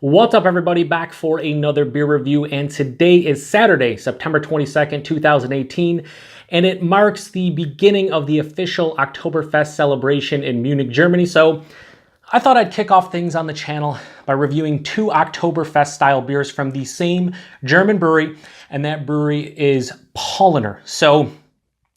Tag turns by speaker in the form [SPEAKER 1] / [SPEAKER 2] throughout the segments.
[SPEAKER 1] What's up, everybody? Back for another beer review, and today is Saturday, September 22nd, 2018, and it marks the beginning of the official Oktoberfest celebration in Munich, Germany. So I thought I'd kick off things on the channel by reviewing two Oktoberfest style beers from the same German brewery, and that brewery is Paulaner. So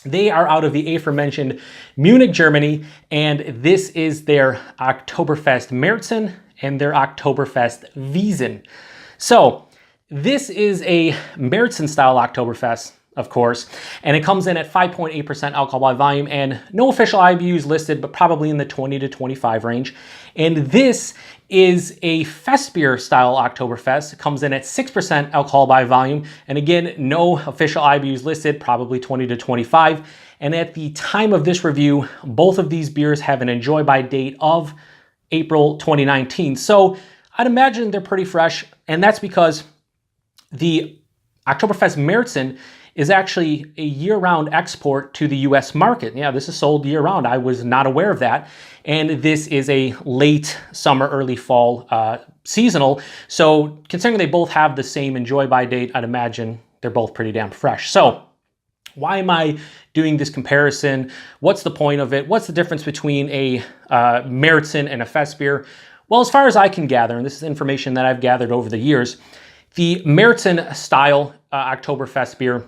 [SPEAKER 1] they are out of the aforementioned Munich, Germany, and this is their Oktoberfest Märzen and their Oktoberfest Wiesn. So this is a Märzen-style Oktoberfest, of course, and it comes in at 5.8% alcohol by volume, and no official IBUs listed, but probably in the 20 to 25 range. And this is a Festbier-style Oktoberfest. It comes in at 6% alcohol by volume, and again, no official IBUs listed, probably 20 to 25. And at the time of this review, both of these beers have an enjoy by date of April 2019. So I'd imagine they're pretty fresh, and that's because the Oktoberfest Märzen is actually a year-round export to the US market. Yeah, this is sold year-round. I was not aware of that. And this is a late summer, early fall seasonal. So considering they both have the same enjoy by date, I'd imagine they're both pretty damn fresh. So why am I doing this comparison? What's the point of it? What's the difference between a Märzen and a Festbier? Well, as far as I can gather, and this is information that I've gathered over the years, the Märzen-style Oktoberfest beer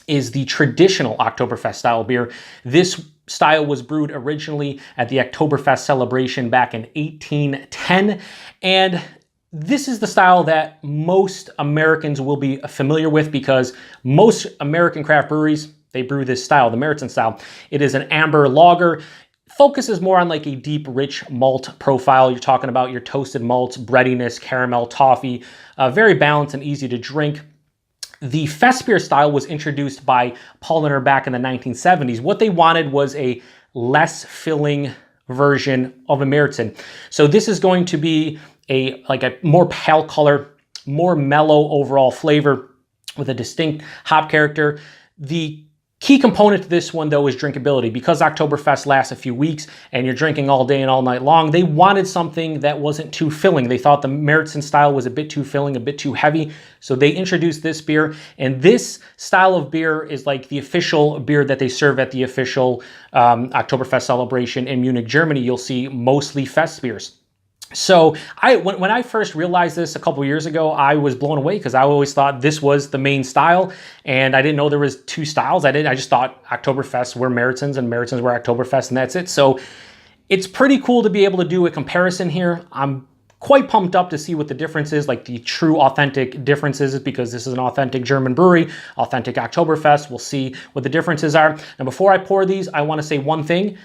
[SPEAKER 1] is the traditional Oktoberfest style beer. This style was brewed originally at the Oktoberfest celebration back in 1810, and this is the style that most Americans will be familiar with because most American craft breweries, they brew this style, the Märzen style. It is an amber lager. Focuses more on like a deep, rich malt profile. You're talking about your toasted malts, breadiness, caramel, toffee, very balanced and easy to drink. The Festbier style was introduced by Paulaner back in the 1970s. What they wanted was a less filling version of a Märzen. So this is going to be a more pale color, more mellow overall flavor with a distinct hop character. The key component to this one, though, is drinkability. Because Oktoberfest lasts a few weeks and you're drinking all day and all night long, they wanted something that wasn't too filling. They thought the Märzen style was a bit too filling, a bit too heavy. So they introduced this beer, and this style of beer is like the official beer that they serve at the official Oktoberfest celebration in Munich, Germany. You'll see mostly Fest beers. So when I first realized this a couple years ago, I was blown away because I always thought this was the main style, and I didn't know there was two styles. I just thought Oktoberfest were Märzens and Märzens were Oktoberfest, and that's it. So it's pretty cool to be able to do a comparison here. I'm quite pumped up to see what the difference is, like the true authentic differences, because this is an authentic German brewery, authentic Oktoberfest. We'll see what the differences are. Now, before I pour these, I want to say one thing.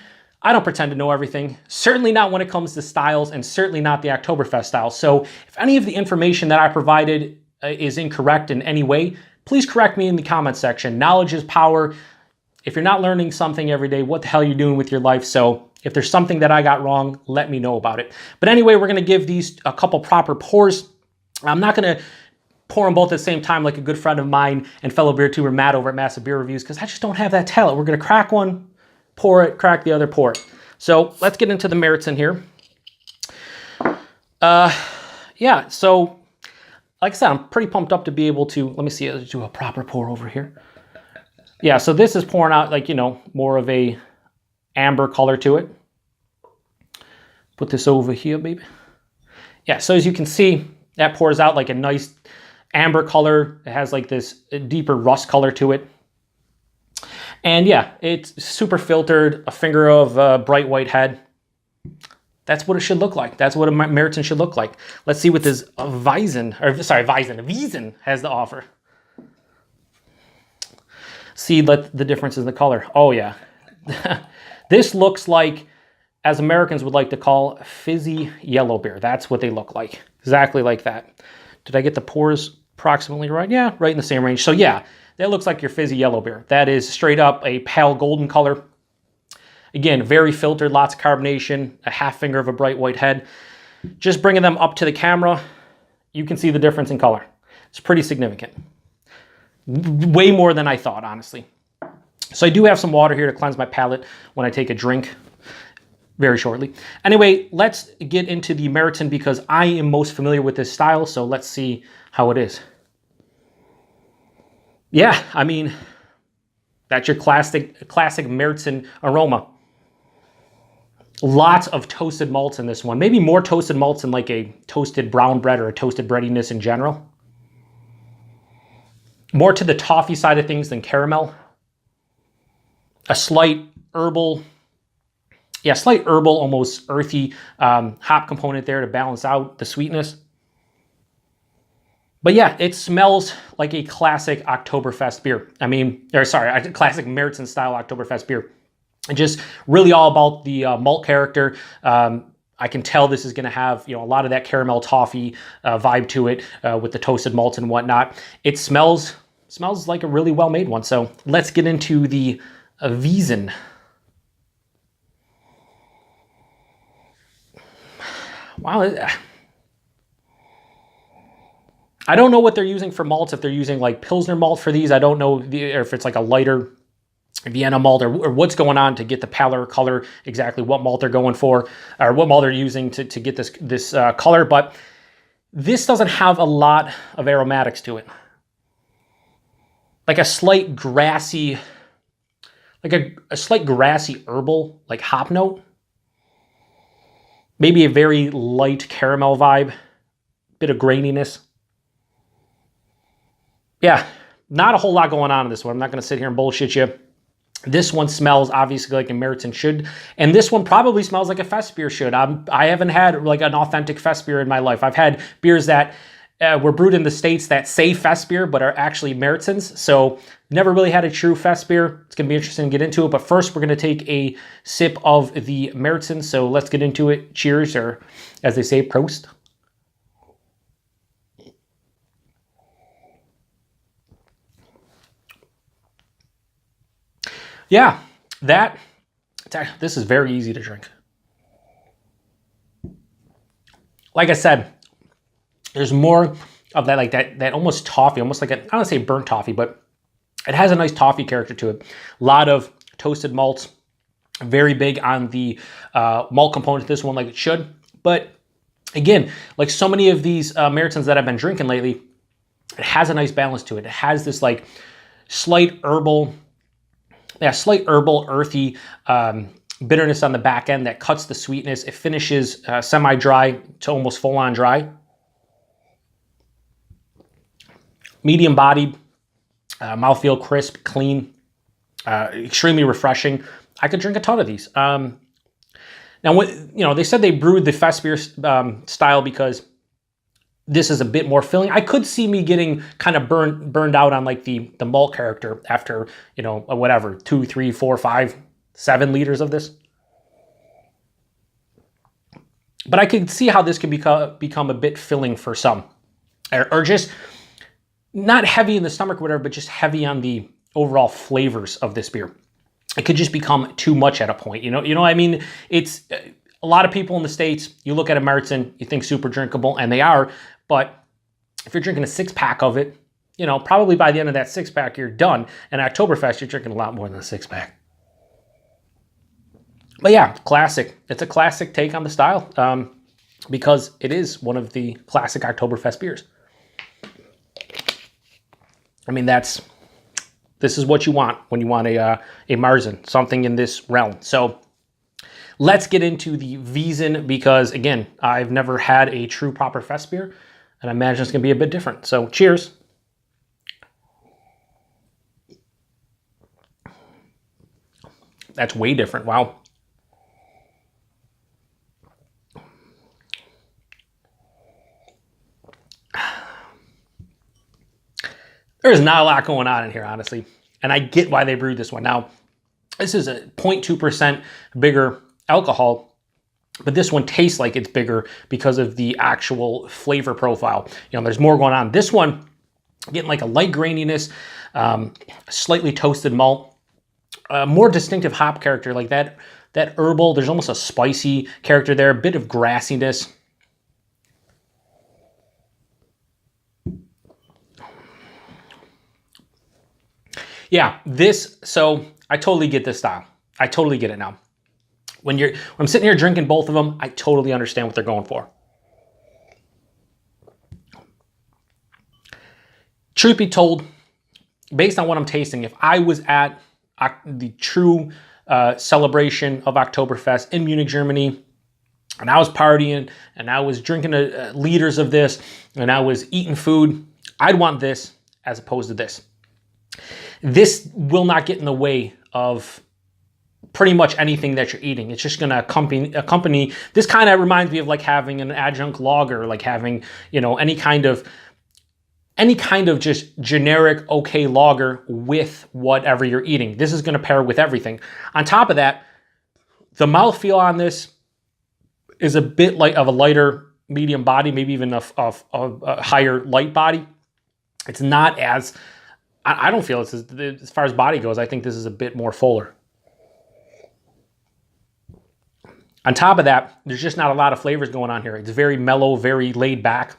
[SPEAKER 1] I don't pretend to know everything, certainly not when it comes to styles, and certainly not the Oktoberfest style. So if any of the information that I provided is incorrect in any way, please correct me in the comment section. Knowledge is power. If you're not learning something every day, what the hell are you doing with your life? So if there's something that I got wrong, let me know about it. But anyway, we're gonna give these a couple proper pours. I'm not gonna pour them both at the same time like a good friend of mine and fellow beer tuber Matt over at Massive Beer Reviews, because I just don't have that talent. We're gonna crack one, pour it, crack the other, pour it. So let's get into the Märzen here. Yeah, so like I said, I'm pretty pumped up to be able to, let me see, let's do a proper pour over here. Yeah, so this is pouring out like, you know, more of a amber color to it. Put this over here, baby. Yeah, so as you can see, that pours out like a nice amber color. It has like this deeper rust color to it. And yeah, it's super filtered, a finger of bright white head. That's what it should look like. That's what a Märzen should look like. Let's see what this Wiesn has to offer. See the difference in the color. Oh yeah. This looks like, as Americans would like to call, fizzy yellow beer. That's what they look like. Exactly like that. Did I get the pours approximately right? Yeah, right in the same range. So yeah, that looks like your fizzy yellow beer. That is straight up a pale golden color. Again, very filtered, lots of carbonation, a half finger of a bright white head. Just bringing them up to the camera, you can see the difference in color. It's pretty significant. Way more than I thought, honestly. So I do have some water here to cleanse my palate when I take a drink. very shortly. Anyway, let's get into the Märzen because I am most familiar with this style, so let's see how it is. Yeah, I mean, that's your classic Märzen aroma. Lots of toasted malts in this one. Maybe more toasted malts than like a toasted brown bread or a toasted breadiness in general. More to the toffee side of things than caramel. A slight herbal, almost earthy hop component there to balance out the sweetness. But yeah, it smells like a classic Oktoberfest beer. I mean, or sorry, a classic Märzen-style Oktoberfest beer. And just really all about the malt character. I can tell this is going to have, you know, a lot of that caramel toffee vibe to it with the toasted malts and whatnot. It smells like a really well-made one. So let's get into the Wiesn. Wow. I don't know what they're using for malts, if they're using like Pilsner malt for these. I don't know if it's like a lighter Vienna malt or what's going on to get the paler color, exactly what malt they're going for, or what malt they're using to get this color. But this doesn't have a lot of aromatics to it. Like a slight grassy, like a slight grassy herbal, like hop note. Maybe a very light caramel vibe, bit of graininess. Yeah, not a whole lot going on in this one. I'm not going to sit here and bullshit you. This one smells obviously like a Märzen should, and this one probably smells like a Festbier should. I haven't had like an authentic Festbier in my life. I've had beers that were brewed in the States that say Festbier but are actually Märzens, so never really had a true Festbier. It's going to be interesting to get into it, but first we're going to take a sip of the Märzen, so let's get into it. Cheers, or as they say, Prost. Yeah, this is very easy to drink. Like I said, there's more of that, like that almost toffee, almost like I don't want to say burnt toffee, but it has a nice toffee character to it. A lot of toasted malts, very big on the malt component of this one, like it should. But again, like so many of these Märzens that I've been drinking lately, it has a nice balance to it. It has this like slight herbal, earthy bitterness on the back end that cuts the sweetness. It finishes semi-dry to almost full-on dry. Medium bodied, mouthfeel crisp, clean, extremely refreshing. I could drink a ton of these. Now, they said they brewed the Festbier style because this is a bit more filling. I could see me getting kind of burned out on like the malt character after, whatever, 2, 3, 4, 5, 7 liters of this. But I could see how this could become a bit filling for some, or just not heavy in the stomach or whatever, but just heavy on the overall flavors of this beer. It could just become too much at a point. You know what I mean? It's a lot of people in the States, you look at a Märzen, you think super drinkable, and they are. But if you're drinking a 6-pack of it, probably by the end of that 6-pack, you're done. And Oktoberfest, you're drinking a lot more than a 6-pack. But yeah, classic. It's a classic take on the style because it is one of the classic Oktoberfest beers. I mean, this is what you want when you want a Märzen, something in this realm. So let's get into the Wiesn because, again, I've never had a true proper Fest beer, and I imagine it's going to be a bit different. So cheers. That's way different. Wow. There's not a lot going on in here, honestly. And I get why they brewed this one. Now, this is a 0.2% bigger alcohol, but this one tastes like it's bigger because of the actual flavor profile. There's more going on. This one, getting like a light graininess, slightly toasted malt, more distinctive hop character, like that herbal. There's almost a spicy character there, a bit of grassiness. Yeah, so I totally get this style. I totally get it now. When I'm sitting here drinking both of them, I totally understand what they're going for. Truth be told, based on what I'm tasting, if I was at the true celebration of Oktoberfest in Munich, Germany, and I was partying and I was drinking liters of this and I was eating food, I'd want this as opposed to this. This will not get in the way of pretty much anything that you're eating. It's just going to accompany. This kind of reminds me of like having an adjunct lager, like having, you know, any kind of just generic okay lager with whatever you're eating. This is going to pair with everything. On top of that, the mouthfeel on this is a bit like of a lighter medium body, maybe even a higher light body. It's not as, I don't feel it's as far as body goes, I think this is a bit more fuller. On top of that, there's just not a lot of flavors going on here. It's very mellow, very laid back,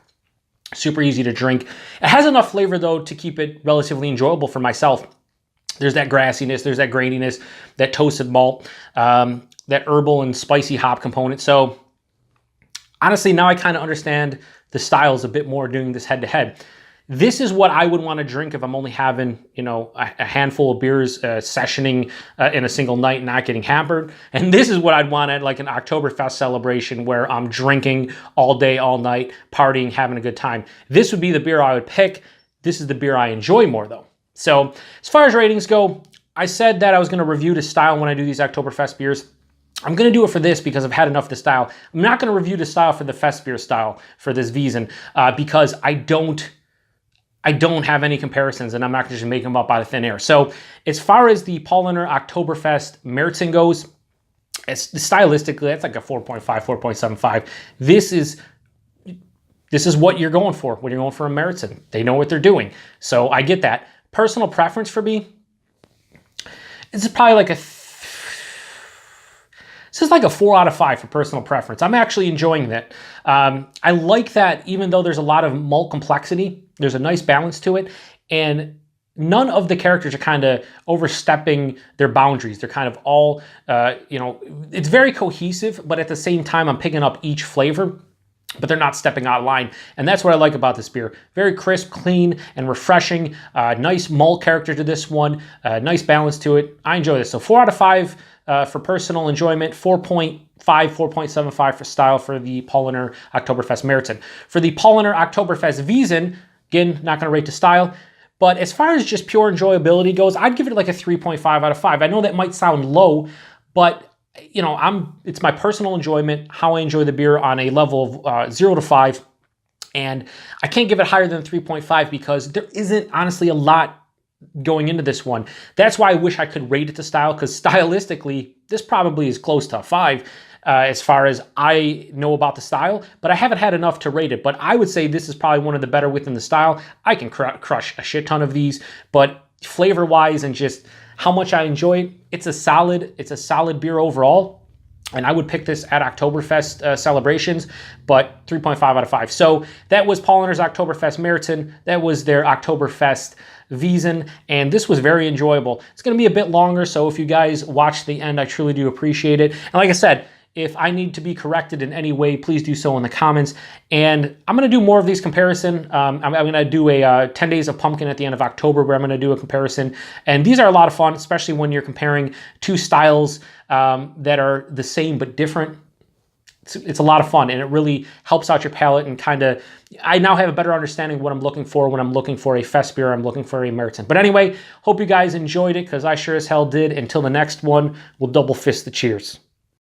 [SPEAKER 1] super easy to drink. It has enough flavor though to keep it relatively enjoyable for myself. There's that grassiness, there's that graininess, that toasted malt, that herbal and spicy hop component. So honestly, now I kind of understand the styles a bit more doing this head to head. This is what I would want to drink if I'm only having, you know, a handful of beers sessioning in a single night, not getting hampered. And this is what I'd want at like an Oktoberfest celebration where I'm drinking all day, all night, partying, having a good time. This would be the beer I would pick. This is the beer I enjoy more though. So as far as ratings go, I said that I was going to review the style when I do these Oktoberfest beers. I'm going to do it for this because I've had enough of the style. I'm not going to review the style for the Festbier-style for this Wiesn because I don't have any comparisons and I'm not just making them up out of thin air. So as far as the Paulaner Oktoberfest Märzen goes, it's stylistically, it's like a 4.5, 4.75. This is what you're going for when you're going for a Märzen. They know what they're doing. So I get that. Personal preference for me, this is probably like this is like a 4 out of 5 for personal preference. I'm actually enjoying that. I like that even though there's a lot of malt complexity, there's a nice balance to it, and none of the characters are kind of overstepping their boundaries. They're kind of all, you know, it's very cohesive, but at the same time, I'm picking up each flavor, but they're not stepping out of line. And that's what I like about this beer. Very crisp, clean, and refreshing. Nice malt character to this one. Nice balance to it. I enjoy this. So 4 out of 5 for personal enjoyment, 4.5, 4.75 for style for the Paulaner Oktoberfest Märzen. For the Paulaner Oktoberfest Wiesn, again, not going to rate the style, but as far as just pure enjoyability goes, I'd give it like a 3.5 out of 5. I know that might sound low, but you know, it's my personal enjoyment, how I enjoy the beer on a level of 0 to 5, and I can't give it higher than 3.5 because there isn't honestly a lot going into this one. That's why I wish I could rate it to style, because stylistically, this probably is close to a 5 as far as I know about the style, but I haven't had enough to rate it. But I would say this is probably one of the better within the style. I can crush a shit ton of these, but flavor-wise and just how much I enjoy it, it's a solid beer overall. And I would pick this at Oktoberfest celebrations, but 3.5 out of 5. So that was Paulaner's Oktoberfest Märzen. That was their Oktoberfest Wiesn, and this was very enjoyable. It's going to be a bit longer, so if you guys watch the end, I truly do appreciate it. And like I said, if I need to be corrected in any way, please do so in the comments. And I'm going to do more of these comparison. I'm going to do a 10 Days of Pumpkin at the end of October where I'm going to do a comparison. And these are a lot of fun, especially when you're comparing two styles that are the same but different. It's a lot of fun, and it really helps out your palate and kind of, I now have a better understanding of what I'm looking for when I'm looking for a fest beer, I'm looking for a Märzen. But anyway, hope you guys enjoyed it because I sure as hell did. Until the next one, we'll double fist the cheers.